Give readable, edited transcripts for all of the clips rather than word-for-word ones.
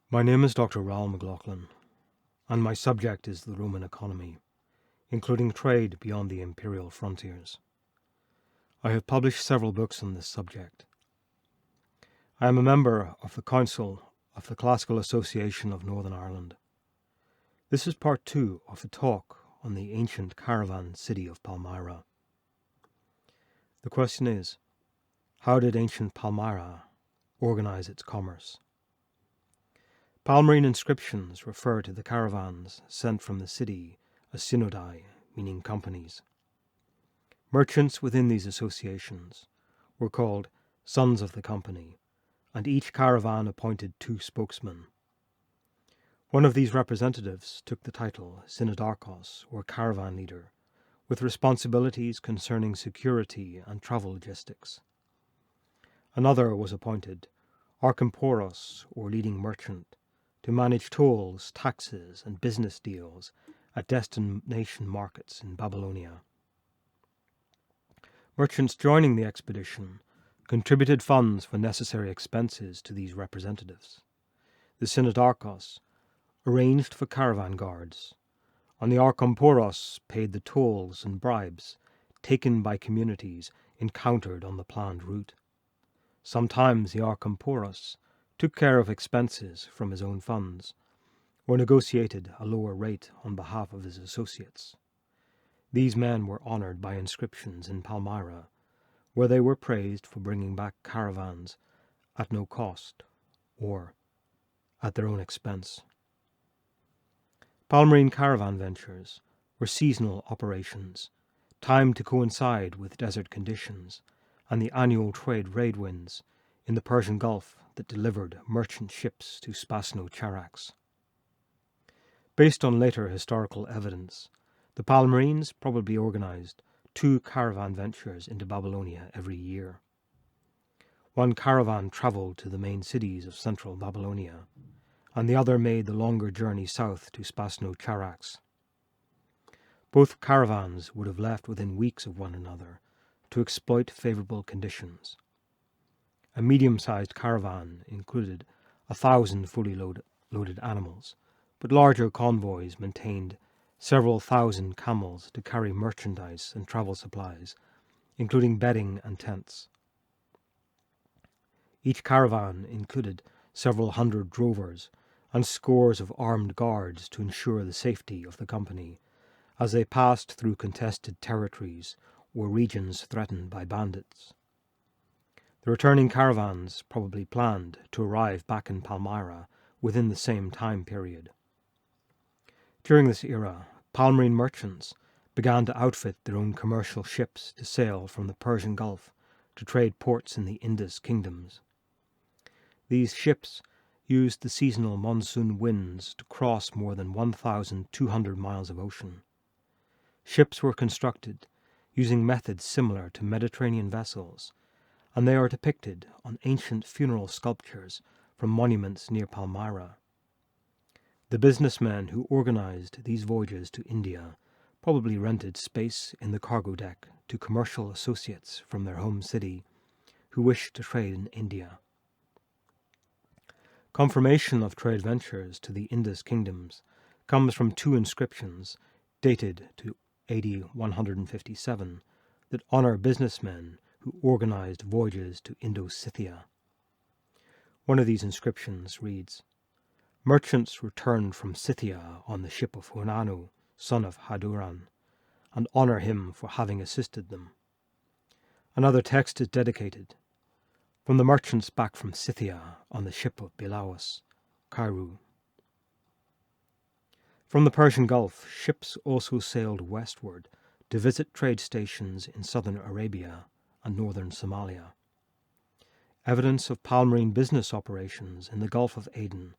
My name is Dr. Raoul McLaughlin, and my subject is the Roman economy, including trade beyond the imperial frontiers. I have published several books on this subject. I am a member of the Council of the Classical Association of Northern Ireland. This is part 2 of the talk on the ancient caravan city of Palmyra. The question is, how did ancient Palmyra organize its commerce? Palmyrene inscriptions refer to the caravans sent from the city as synodi, meaning companies. Merchants within these associations were called sons of the company, and each caravan appointed 2 spokesmen. One of these representatives took the title synodarchos, or caravan leader, with responsibilities concerning security and travel logistics. Another was appointed archimporos, or leading merchant, to manage tolls, taxes, and business deals at destination markets in Babylonia. Merchants joining the expedition contributed funds for necessary expenses to these representatives. The synodarchos arranged for caravan guards, and the archimporos paid the tolls and bribes taken by communities encountered on the planned route. Sometimes the archimporos took care of expenses from his own funds, or negotiated a lower rate on behalf of his associates. These men were honored by inscriptions in Palmyra, where they were praised for bringing back caravans at no cost, or at their own expense. Palmyrene caravan ventures were seasonal operations, timed to coincide with desert conditions and the annual trade winds in the Persian Gulf that delivered merchant ships to Spasno-Charax. Based on later historical evidence, the Palmyrenes probably organized 2 caravan ventures into Babylonia every year. One caravan traveled to the main cities of central Babylonia, and the other made the longer journey south to Spasno-Charax. Both caravans would have left within weeks of one another to exploit favorable conditions. A medium-sized caravan included 1,000 fully loaded animals, but larger convoys maintained several thousand camels to carry merchandise and travel supplies, including bedding and tents. Each caravan included several hundred drovers and scores of armed guards to ensure the safety of the company as they passed through contested territories or regions threatened by bandits. The returning caravans probably planned to arrive back in Palmyra within the same time period. During this era, Palmyrene merchants began to outfit their own commercial ships to sail from the Persian Gulf to trade ports in the Indus kingdoms. These ships used the seasonal monsoon winds to cross more than 1,200 miles of ocean. Ships were constructed using methods similar to Mediterranean vessels, and they are depicted on ancient funeral sculptures from monuments near Palmyra. The businessmen who organized these voyages to India probably rented space in the cargo deck to commercial associates from their home city who wished to trade in India. Confirmation of trade ventures to the Indus kingdoms comes from 2 inscriptions dated to AD 157 that honor businessmen who organized voyages to Indo-Scythia. One of these inscriptions reads, "Merchants returned from Scythia on the ship of Hunanu, son of Haduran, and honor him for having assisted them." Another text is dedicated, "From the merchants back from Scythia on the ship of Bilaus, Cairo." From the Persian Gulf, ships also sailed westward to visit trade stations in southern Arabia and northern Somalia. Evidence of Palmyrene business operations in the Gulf of Aden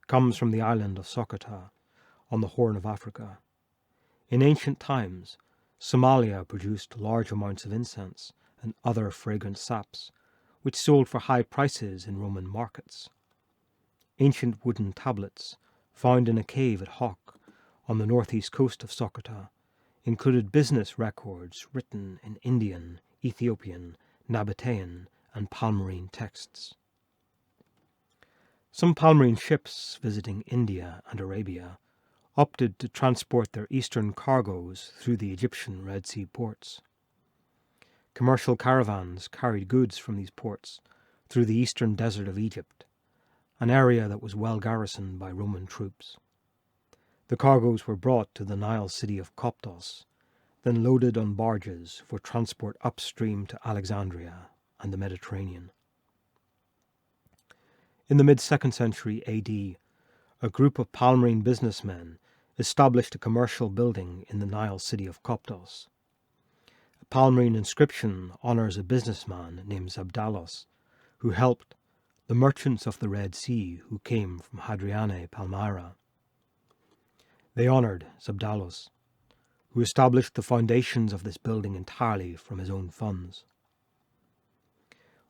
comes from the island of Socotra on the Horn of Africa. In ancient times, Somalia produced large amounts of incense and other fragrant saps, which sold for high prices in Roman markets. Ancient wooden tablets found in a cave at Hoc on the northeast coast of Socotra included business records written in Indian, Ethiopian, Nabatean, and Palmyrene texts. Some Palmyrene ships visiting India and Arabia opted to transport their eastern cargoes through the Egyptian Red Sea ports. Commercial caravans carried goods from these ports through the eastern desert of Egypt, an area that was well garrisoned by Roman troops. The cargoes were brought to the Nile city of Coptos, then loaded on barges for transport upstream to Alexandria and the Mediterranean. In the mid-2nd century AD, a group of Palmyrene businessmen established a commercial building in the Nile city of Coptos. A Palmyrene inscription honors a businessman named Zabdalos, who helped the merchants of the Red Sea who came from Hadriane, Palmyra. They honored Zabdalos, who established the foundations of this building entirely from his own funds.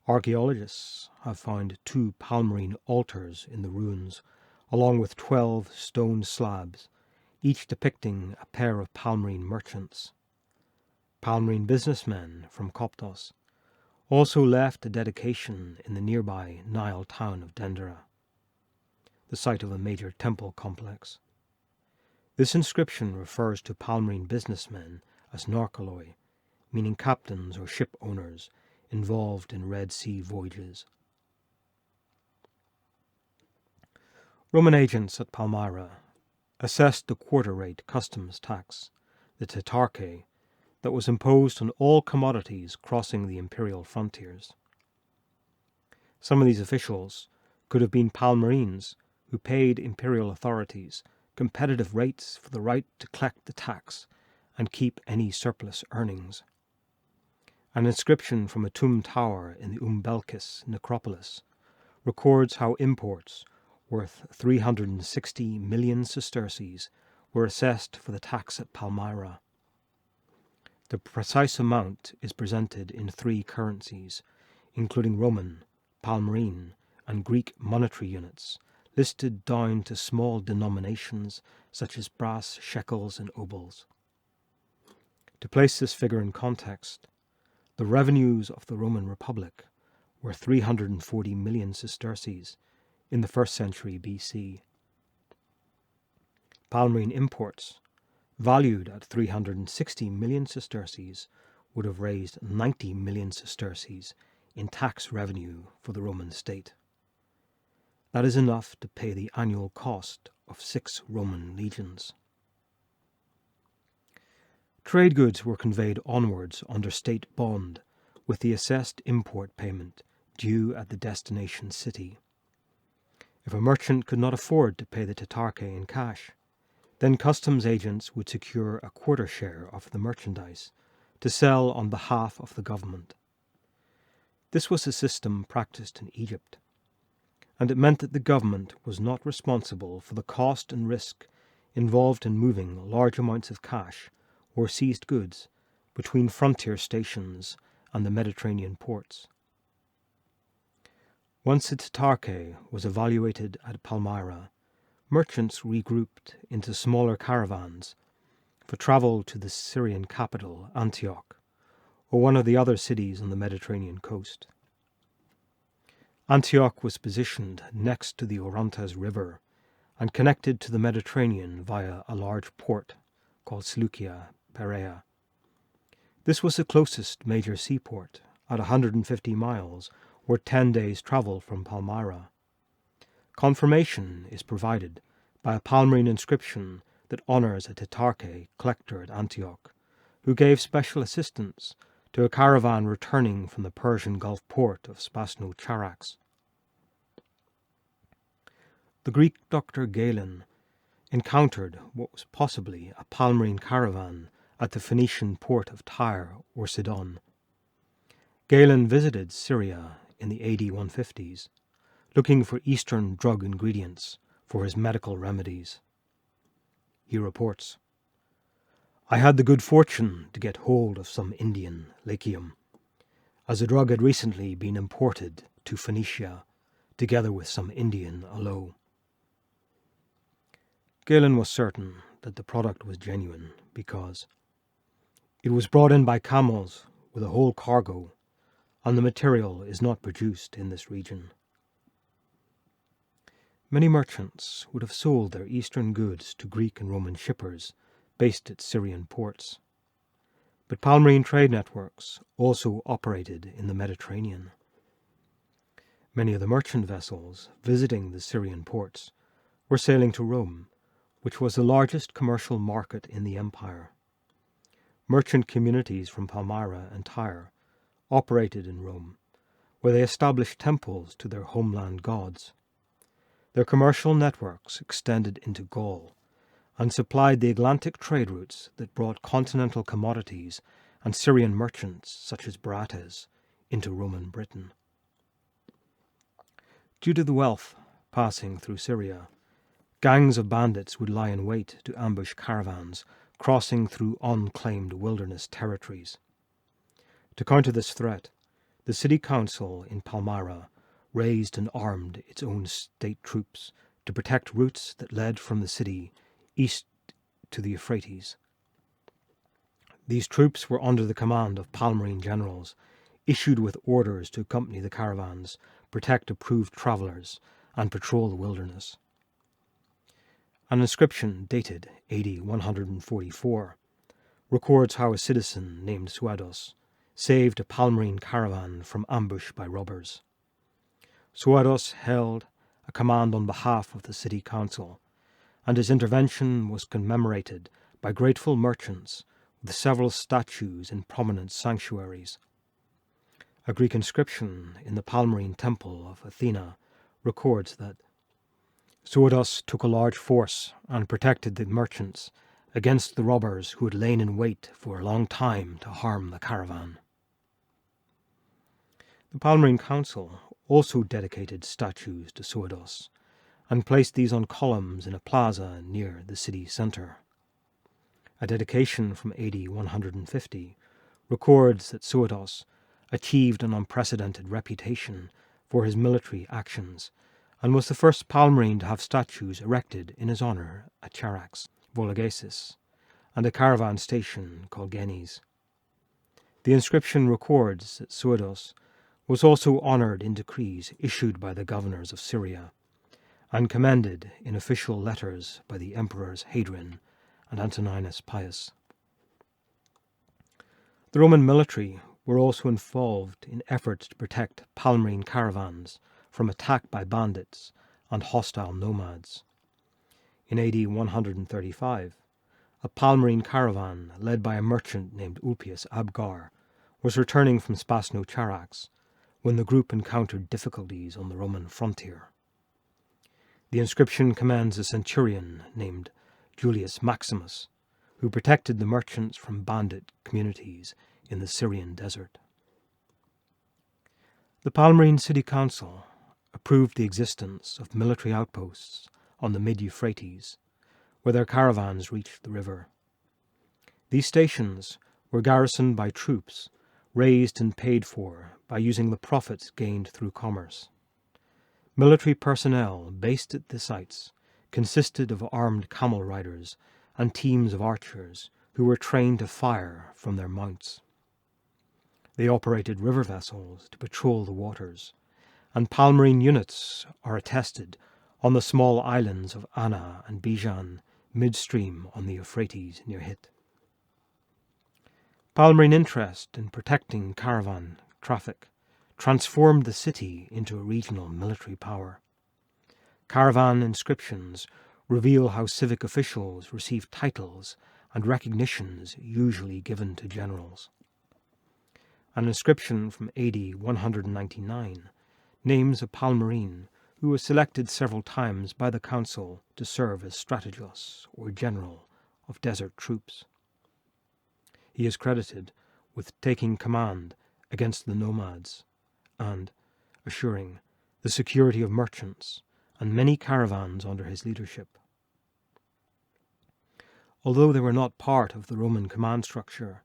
Archaeologists have found 2 Palmyrene altars in the ruins, along with 12 stone slabs, each depicting a pair of Palmyrene merchants. Palmyrene businessmen from Coptos also left a dedication in the nearby Nile town of Dendera, the site of a major temple complex. This inscription refers to Palmyrene businessmen as narkoloi, meaning captains or ship owners involved in Red Sea voyages. Roman agents at Palmyra assessed the quarter-rate customs tax, the tetarche, that was imposed on all commodities crossing the imperial frontiers. Some of these officials could have been Palmyrenes who paid imperial authorities competitive rates for the right to collect the tax and keep any surplus earnings. An inscription from a tomb tower in the Belkis necropolis records how imports worth 360 million sesterces were assessed for the tax at Palmyra. The precise amount is presented in 3 currencies, including Roman, Palmyrene, and Greek monetary units, listed down to small denominations such as brass shekels and obols. To place this figure in context, the revenues of the Roman Republic were 340 million sesterces in the 1st century BC. Palmyrene imports, valued at 360 million sesterces, would have raised 90 million sesterces in tax revenue for the Roman state. That is enough to pay the annual cost of 6 Roman legions. Trade goods were conveyed onwards under state bond, with the assessed import payment due at the destination city. If a merchant could not afford to pay the tetarche in cash, then customs agents would secure a quarter share of the merchandise to sell on behalf of the government. This was a system practiced in Egypt, and it meant that the government was not responsible for the cost and risk involved in moving large amounts of cash or seized goods between frontier stations and the Mediterranean ports. Once the tetarche was evaluated at Palmyra, merchants regrouped into smaller caravans for travel to the Syrian capital, Antioch, or one of the other cities on the Mediterranean coast. Antioch was positioned next to the Orontes River and connected to the Mediterranean via a large port called Seleucia Perea. This was the closest major seaport, at 150 miles, or 10 days' travel from Palmyra. Confirmation is provided by a Palmyrene inscription that honors a tetarche collector at Antioch, who gave special assistance to a caravan returning from the Persian Gulf port of Spasno-Charax. The Greek doctor Galen encountered what was possibly a Palmyrene caravan at the Phoenician port of Tyre or Sidon. Galen visited Syria in the AD 150s, looking for Eastern drug ingredients for his medical remedies. He reports, "I had the good fortune to get hold of some Indian lycium, as the drug had recently been imported to Phoenicia, together with some Indian aloe." Galen was certain that the product was genuine because it was brought in by camels with a whole cargo, and the material is not produced in this region. Many merchants would have sold their eastern goods to Greek and Roman shippers based at Syrian ports. But Palmyrene trade networks also operated in the Mediterranean. Many of the merchant vessels visiting the Syrian ports were sailing to Rome, which was the largest commercial market in the empire. Merchant communities from Palmyra and Tyre operated in Rome, where they established temples to their homeland gods. Their commercial networks extended into Gaul and supplied the Atlantic trade routes that brought continental commodities and Syrian merchants such as Barates into Roman Britain. Due to the wealth passing through Syria, gangs of bandits would lie in wait to ambush caravans crossing through unclaimed wilderness territories. To counter this threat, the city council in Palmyra raised and armed its own state troops to protect routes that led from the city east to the Euphrates. These troops were under the command of Palmyrene generals, issued with orders to accompany the caravans, protect approved travellers, and patrol the wilderness. An inscription dated AD 144 records how a citizen named Suados saved a Palmyrene caravan from ambush by robbers. Suados held a command on behalf of the city council, and his intervention was commemorated by grateful merchants with several statues in prominent sanctuaries. A Greek inscription in the Palmyrene temple of Athena records that Suados took a large force and protected the merchants against the robbers who had lain in wait for a long time to harm the caravan. The Palmyrene Council also dedicated statues to Suados and placed these on columns in a plaza near the city centre. A dedication from AD 150 records that Suados achieved an unprecedented reputation for his military actions and was the first Palmyrene to have statues erected in his honour at Charax, Vologeses, and a caravan station called Genes. The inscription records that Suados was also honoured in decrees issued by the governors of Syria and commended in official letters by the emperors Hadrian and Antoninus Pius. The Roman military were also involved in efforts to protect Palmyrene caravans from attack by bandits and hostile nomads. In AD 135, a Palmyrene caravan led by a merchant named Ulpius Abgar was returning from Spasno-Charax when the group encountered difficulties on the Roman frontier. The inscription commends a centurion named Julius Maximus, who protected the merchants from bandit communities in the Syrian desert. The Palmyrene City Council approved the existence of military outposts on the mid-Euphrates, where their caravans reached the river. These stations were garrisoned by troops raised and paid for by using the profits gained through commerce. Military personnel based at the sites consisted of armed camel riders and teams of archers who were trained to fire from their mounts. They operated river vessels to patrol the waters, and Palmyrene units are attested on the small islands of Anna and Bijan, midstream on the Euphrates near Hit. Palmyrene interest in protecting caravan traffic transformed the city into a regional military power. Caravan inscriptions reveal how civic officials received titles and recognitions usually given to generals. An inscription from AD 199 names a Palmyrene who was selected several times by the council to serve as strategos or general of desert troops. He is credited with taking command against the nomads and assuring the security of merchants and many caravans under his leadership. Although they were not part of the Roman command structure,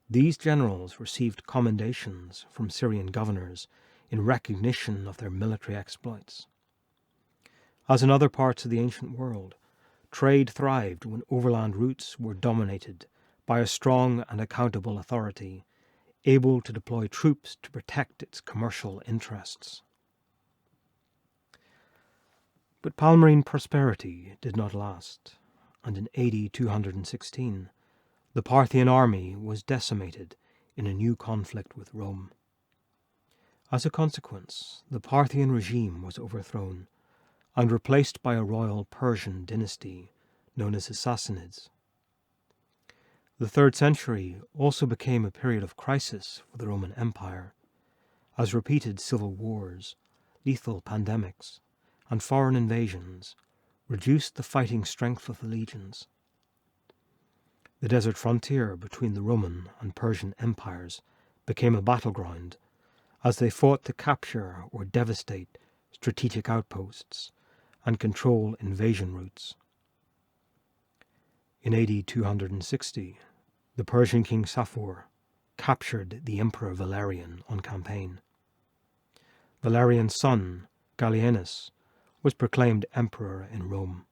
these generals received commendations from Syrian governors in recognition of their military exploits. As in other parts of the ancient world, trade thrived when overland routes were dominated by a strong and accountable authority, able to deploy troops to protect its commercial interests. But Palmyrene prosperity did not last, and in AD 216 the Parthian army was decimated in a new conflict with Rome. As a consequence, the Parthian regime was overthrown and replaced by a royal Persian dynasty known as the Sassanids. The 3rd century also became a period of crisis for the Roman Empire, as repeated civil wars, lethal pandemics, and foreign invasions reduced the fighting strength of the legions. The desert frontier between the Roman and Persian empires became a battleground as they fought to capture or devastate strategic outposts and control invasion routes. In AD 260, the Persian king Sapor captured the Emperor Valerian on campaign. Valerian's son, Gallienus, was proclaimed emperor in Rome,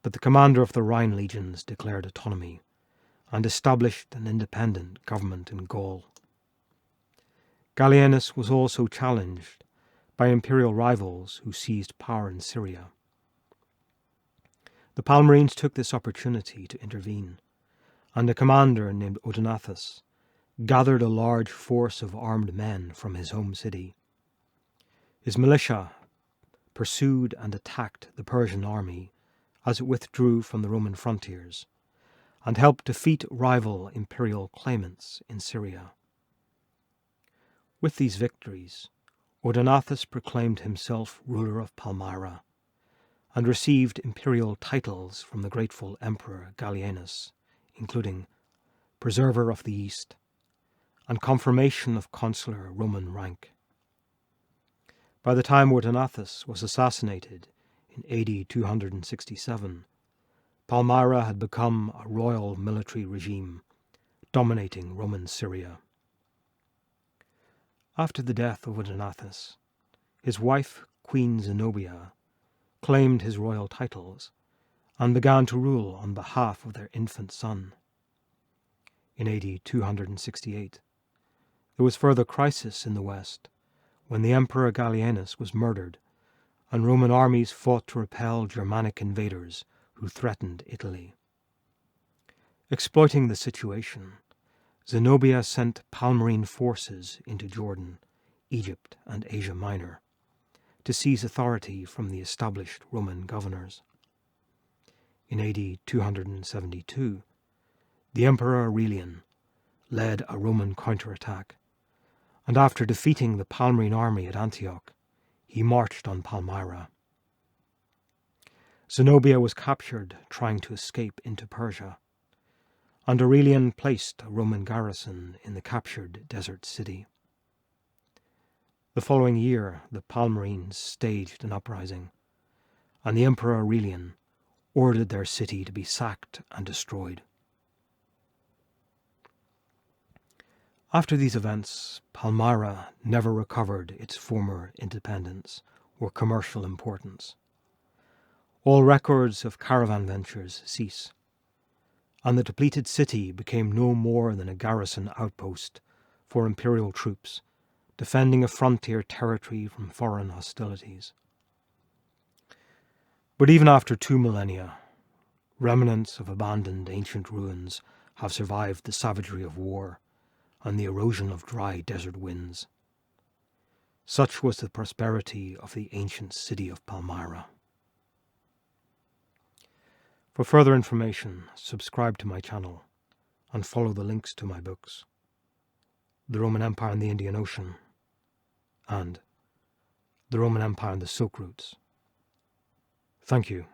but the commander of the Rhine legions declared autonomy and established an independent government in Gaul. Gallienus was also challenged by imperial rivals who seized power in Syria. The Palmyrenes took this opportunity to intervene, and a commander named Odenathus gathered a large force of armed men from his home city. His militia pursued and attacked the Persian army as it withdrew from the Roman frontiers, and helped defeat rival imperial claimants in Syria. With these victories, Odenathus proclaimed himself ruler of Palmyra, and received imperial titles from the grateful Emperor Gallienus, including Preserver of the East and confirmation of consular Roman rank. By the time Odenathus was assassinated in AD 267, Palmyra had become a royal military regime, dominating Roman Syria. After the death of Odenathus, his wife, Queen Zenobia, claimed his royal titles and began to rule on behalf of their infant son. In AD 268, there was further crisis in the west when the Emperor Gallienus was murdered and Roman armies fought to repel Germanic invaders who threatened Italy. Exploiting the situation, Zenobia sent Palmyrene forces into Jordan, Egypt, and Asia Minor to seize authority from the established Roman governors. In AD 272, the Emperor Aurelian led a Roman counterattack, and after defeating the Palmyrene army at Antioch, he marched on Palmyra. Zenobia was captured trying to escape into Persia, and Aurelian placed a Roman garrison in the captured desert city. The following year, the Palmyrenes staged an uprising, and the Emperor Aurelian ordered their city to be sacked and destroyed. After these events, Palmyra never recovered its former independence or commercial importance. All records of caravan ventures cease, and the depleted city became no more than a garrison outpost for imperial troops defending a frontier territory from foreign hostilities. But even after 2 millennia, remnants of abandoned ancient ruins have survived the savagery of war and the erosion of dry desert winds. Such was the prosperity of the ancient city of Palmyra. For further information, subscribe to my channel and follow the links to my books, The Roman Empire in the Indian Ocean and The Roman Empire and the Silk Routes. Thank you.